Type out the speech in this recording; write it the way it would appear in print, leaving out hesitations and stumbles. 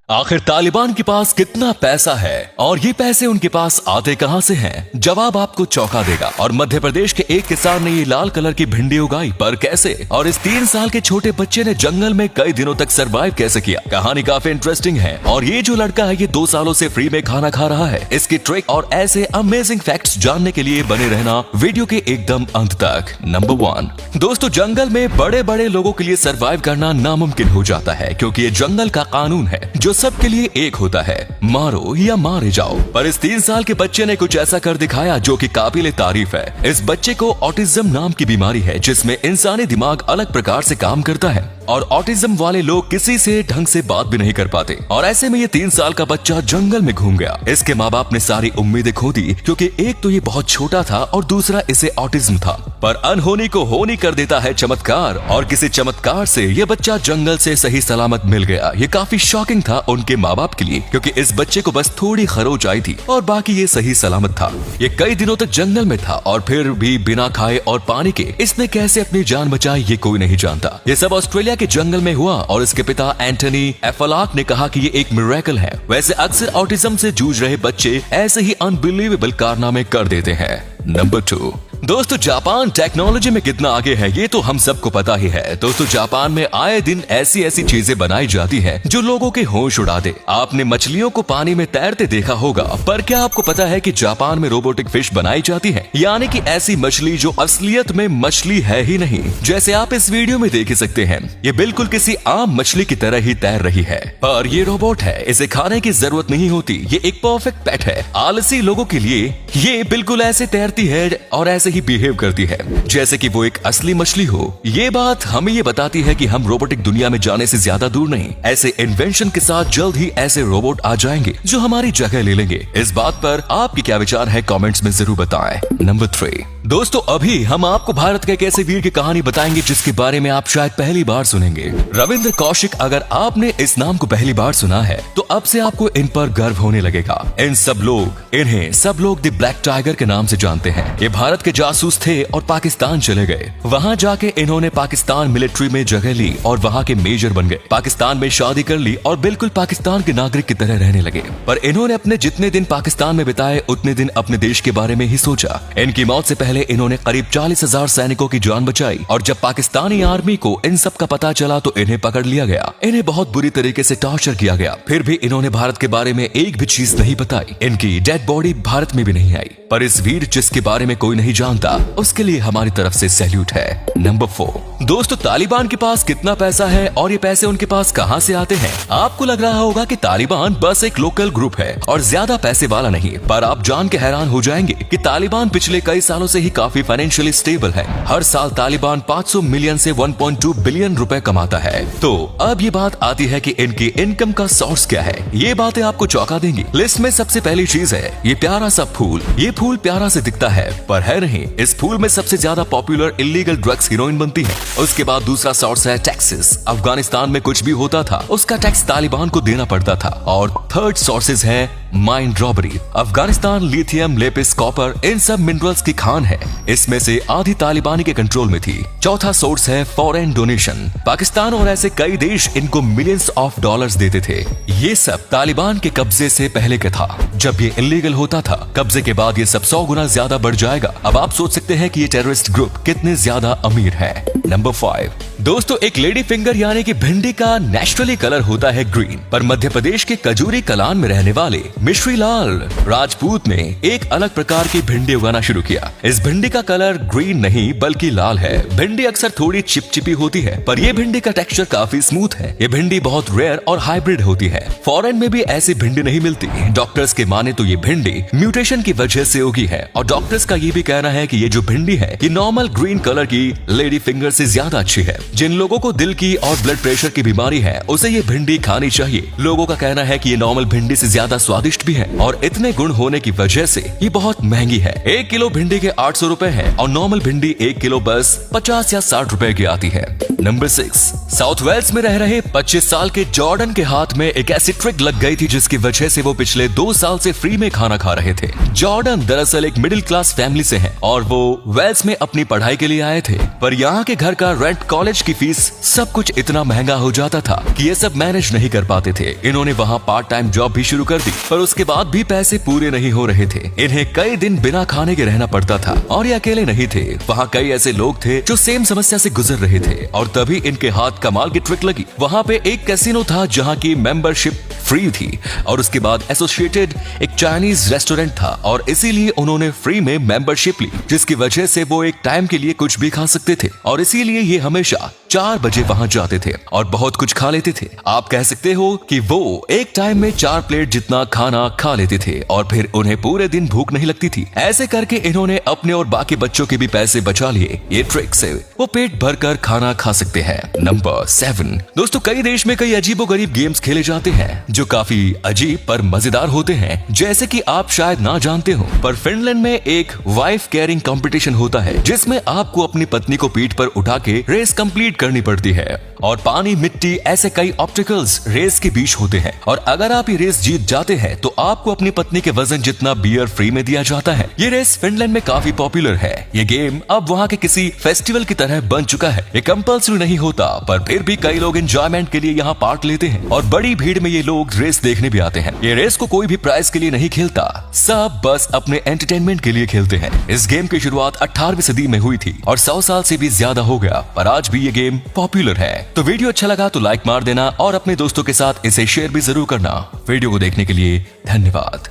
आखिर तालिबान के पास कितना पैसा है और ये पैसे उनके पास आते कहां से हैं? जवाब आपको चौंका देगा। और मध्य प्रदेश के एक किसान ने ये लाल कलर की भिंडी उगाई, पर कैसे? और इस 3 साल के छोटे बच्चे ने जंगल में कई दिनों तक सरवाइव कैसे किया? कहानी काफी इंटरेस्टिंग है। और ये जो लड़का है ये 2 सालों से फ्री में खाना खा रहा है। इसकी ट्रिक और ऐसे अमेजिंग फैक्ट्स जानने के लिए बने रहना वीडियो के एकदम अंत तक। नंबर 1, दोस्तों जंगल में बड़े बड़े लोगों के लिए सरवाइव करना नामुमकिन हो जाता है, क्योंकि ये जंगल का कानून है जो सबके लिए एक होता है, मारो या मारे जाओ। पर इस 3 साल के बच्चे ने कुछ ऐसा कर दिखाया जो कि काबिले तारीफ है। इस बच्चे को ऑटिज्म नाम की बीमारी है, जिसमें इंसानी दिमाग अलग प्रकार से काम करता है और ऑटिज्म वाले लोग किसी से ढंग से बात भी नहीं कर पाते। और ऐसे में ये 3 साल का बच्चा जंगल में घूम गया। इसके माँ बाप ने सारी उम्मीदें खो दी, क्योंकि एक तो ये बहुत छोटा था और दूसरा इसे ऑटिज्म था। पर अनहोनी को होनी कर देता है चमत्कार, और किसी चमत्कार से ये बच्चा जंगल से सही सलामत मिल गया। ये काफी शॉकिंग था उनके माँ बाप के लिए, क्योंकि इस बच्चे को बस थोड़ी खरोच आई थी और बाकी ये सही सलामत था। ये कई दिनों तक जंगल में था और फिर भी बिना खाए और पानी के इसने कैसे अपनी जान बचाई ये कोई नहीं जानता। ये सब ऑस्ट्रेलिया के जंगल में हुआ और इसके पिता एंटनी एफलाक ने कहा कि ये एक मिरेकल है। वैसे अक्सर ऑटिज्म से जूझ रहे बच्चे ऐसे ही अनबिलीवेबल कारनामे कर देते हैं। नंबर 2, दोस्तों जापान टेक्नोलॉजी में कितना आगे है ये तो हम सबको पता ही है। दोस्तों जापान में आए दिन ऐसी ऐसी चीजें बनाई जाती हैं जो लोगों के होश उड़ा दे। आपने मछलियों को पानी में तैरते देखा होगा, पर क्या आपको पता है कि जापान में रोबोटिक फिश बनाई जाती है? यानी कि ऐसी मछली जो असलियत में मछली है ही नहीं, जैसे आप इस वीडियो में देख सकते हैं। ये बिल्कुल किसी आम मछली की तरह ही तैर रही है, पर ये रोबोट है, इसे खाने की जरूरत नहीं होती। ये एक परफेक्ट पेट है। आलसी लोगों के लिए ये बिल्कुल ऐसे तैरती है और ऐसे ही बिहेव करती है जैसे कि वो एक असली मछली हो। ये बात हमें ये बताती है कि हम रोबोटिक दुनिया में जाने से ज्यादा दूर नहीं। ऐसे इन्वेंशन के साथ जल्द ही ऐसे रोबोट आ जाएंगे जो हमारी जगह ले लेंगे। इस बात पर आपके क्या विचार है कमेंट्स में जरूर बताएं। नंबर 3, दोस्तों अभी हम आपको भारत के एक ऐसे वीर की कहानी बताएंगे जिसके बारे में आप शायद पहली बार सुनेंगे। रविंद्र कौशिक। अगर आपने इस नाम को पहली बार सुना है तो अब से आपको इन पर गर्व होने लगेगा। इन्हें सब लोग द ब्लैक टाइगर के नाम से जानते हैं। ये भारत के जासूस थे और पाकिस्तान चले गए। वहाँ जाके इन्होंने पाकिस्तान मिलिट्री में जगह ली और वहाँ के मेजर बन गए। पाकिस्तान में शादी कर ली और बिल्कुल पाकिस्तान के नागरिक की तरह रहने लगे। पर इन्होंने अपने जितने दिन पाकिस्तान में बिताए उतने दिन अपने देश के बारे में ही सोचा। इनकी मौत से पहले इन्होंने करीब 40,000 सैनिकों की जान बचाई, और जब पाकिस्तानी आर्मी को इन सब का पता चला तो इन्हें पकड़ लिया गया। इन्हें बहुत बुरी तरीके से टॉर्चर किया गया। फिर भी इन्होंने भारत के बारे में एक भी चीज नहीं बताई। इनकी डेड बॉडी भारत में भी नहीं आई। पर इस वीर जिसके बारे में कोई नहीं जानता, उसके लिए हमारी तरफ से सैल्यूट है। नंबर 4, दोस्तों तालिबान के पास कितना पैसा है और ये पैसे उनके पास कहां से आते हैं? आपको लग रहा होगा कि तालिबान बस एक लोकल ग्रुप है और ज्यादा पैसे वाला नहीं, पर आप जान के हैरान हो जाएंगे कि तालिबान पिछले कई सालों से ही काफी फाइनेंशियली स्टेबल है। हर साल तालिबान 500 मिलियन से 1.2 बिलियन रुपए कमाता है। तो अब ये बात आती है कि इनकी इनकम का सोर्स क्या है। ये बातें आपको चौंका देंगी। लिस्ट में सबसे पहली चीज है ये प्यारा सा फूल। ये फूल प्यारा से दिखता है पर है नहीं। इस फूल में सबसे ज्यादा पॉपुलर इलीगल ड्रग्स हीरोइन बनती है। उसके बाद दूसरा सोर्स है टैक्सेस। अफगानिस्तान में कुछ भी होता था उसका टैक्स तालिबान को देना पड़ता था। और थर्ड सोर्सेज है mine robbery. Afghanistan lithium, lapis, copper इन सब मिनरल्स की खान है। इसमें से आधी तालिबानी के कंट्रोल में थी। चौथा सोर्स है फॉरेन डोनेशन। पाकिस्तान और ऐसे कई देश इनको मिलियंस ऑफ डॉलर्स देते थे। ये सब तालिबान के कब्जे से पहले का था। जब ये इलीगल होता था, कब्जे के बाद ये सब 100 गुना ज्यादा बढ़ जाएगा। अब आप सोच सकते हैं कि ये टेररिस्ट ग्रुप कितने ज्यादा अमीर है। नंबर 5, दोस्तों एक लेडी फिंगर यानी कि भिंडी का नेचुरली कलर होता है ग्रीन, पर मध्य प्रदेश के कजूरी कलान में रहने वाले मिश्री लाल राजपूत ने एक अलग प्रकार की भिंडी उगाना शुरू किया। इस भिंडी का कलर ग्रीन नहीं बल्कि लाल है। भिंडी अक्सर थोड़ी चिपचिपी होती है, पर यह भिंडी का टेक्सचर काफी स्मूथ है। ये भिंडी बहुत रेयर और हाइब्रिड होती है। फॉरेन में भी ऐसी भिंडी नहीं मिलती। डॉक्टर्स के माने तो ये भिंडी म्यूटेशन की वजह से उगी है, और डॉक्टर्स का ये भी कहना है कि ये जो भिंडी है ये नॉर्मल ग्रीन कलर की लेडी फिंगर से ज्यादा अच्छी है। जिन लोगों को दिल की और ब्लड प्रेशर की बीमारी है उसे ये भिंडी खानी चाहिए। लोगों का कहना है कि ये नॉर्मल भिंडी से ज्यादा स्वादिष्ट स्वादिष्ट भी है और इतने गुण होने की वजह से ये बहुत महंगी है। 1 किलो भिंडी के 800 रुपए है और नॉर्मल भिंडी 1 किलो बस 50 या 60 रुपए की आती है। नंबर 6, साउथ वेल्स में रह रहे 25 साल के जॉर्डन के हाथ में एक ऐसी ट्रिक लग गई थी जिसकी वजह से वो पिछले 2 साल से फ्री में खाना खा रहे थे। जॉर्डन दरअसल एक मिडिल क्लास फैमिली से है और वो वेल्स में अपनी पढ़ाई के लिए आए थे, पर यहाँ के घर का रेंट, कॉलेज की फीस, सब कुछ इतना महंगा हो जाता था कि ये सब मैनेज नहीं कर पाते थे। इन्होंने वहाँ पार्ट टाइम जॉब भी शुरू कर दी, पर उसके बाद भी पैसे पूरे नहीं हो रहे थे। इन्हें कई दिन बिना खाने के रहना पड़ता था और ये अकेले नहीं थे, वहाँ कई ऐसे लोग थे जो सेम समस्या से गुजर रहे थे और तभी इनके हाथ कमाल की ट्रिक लगी। वहाँ पे एक कैसीनो था जहाँ की मेंबरशिप फ्री थी और उसके बाद एसोसिएटेड एक चाइनीज रेस्टोरेंट था और इसीलिए उन्होंने फ्री में मेंबरशिप ली, जिसकी वजह से वो एक टाइम के लिए कुछ भी खा सकते थे और इसीलिए ये हमेशा 4 बजे वहां जाते थे और बहुत कुछ खा लेते थे। आप कह सकते हो कि वो एक टाइम में 4 प्लेट जितना खाना खा लेते थे और फिर उन्हें पूरे दिन भूख नहीं लगती थी। ऐसे करके इन्होंने अपने और बाकी बच्चों के भी पैसे बचा लिए। ये ट्रिक से वो पेट भरकर खाना खा सकते हैं। नंबर 7, दोस्तों कई देश में कई अजीबोगरीब गेम्स खेले जाते हैं जो काफी अजीब पर मजेदार होते हैं, जैसे कि आप शायद ना जानते हो, पर फिनलैंड में एक वाइफ कैरिंग कंपटीशन होता है जिसमें आपको अपनी पत्नी को पीठ पर उठा के रेस कंप्लीट करनी पड़ती है और पानी, मिट्टी, ऐसे कई ऑब्स्टिकल्स रेस के बीच होते हैं और अगर आप ये रेस जीत जाते हैं तो आपको अपनी पत्नी के वजन जितना बियर फ्री में दिया जाता है। ये रेस फिनलैंड में काफी पॉपुलर है। ये गेम अब वहाँ के किसी फेस्टिवल की तरह बन चुका है। ये कंपल्सरी नहीं होता, पर फिर भी कई लोग एंजॉयमेंट के लिए यहाँ पार्ट लेते हैं और बड़ी भीड़ में ये लोग रेस देखने भी आते हैं। ये रेस को कोई भी प्राइज के लिए नहीं खेलता, सब बस अपने एंटरटेनमेंट के लिए खेलते हैं। इस गेम की शुरुआत 18वीं सदी में हुई थी और 100 साल से भी ज्यादा हो गया, पर आज भी ये गेम पॉपुलर है। तो वीडियो अच्छा लगा तो लाइक मार देना और अपने दोस्तों के साथ इसे शेयर भी जरूर करना। वीडियो को देखने के लिए धन्यवाद।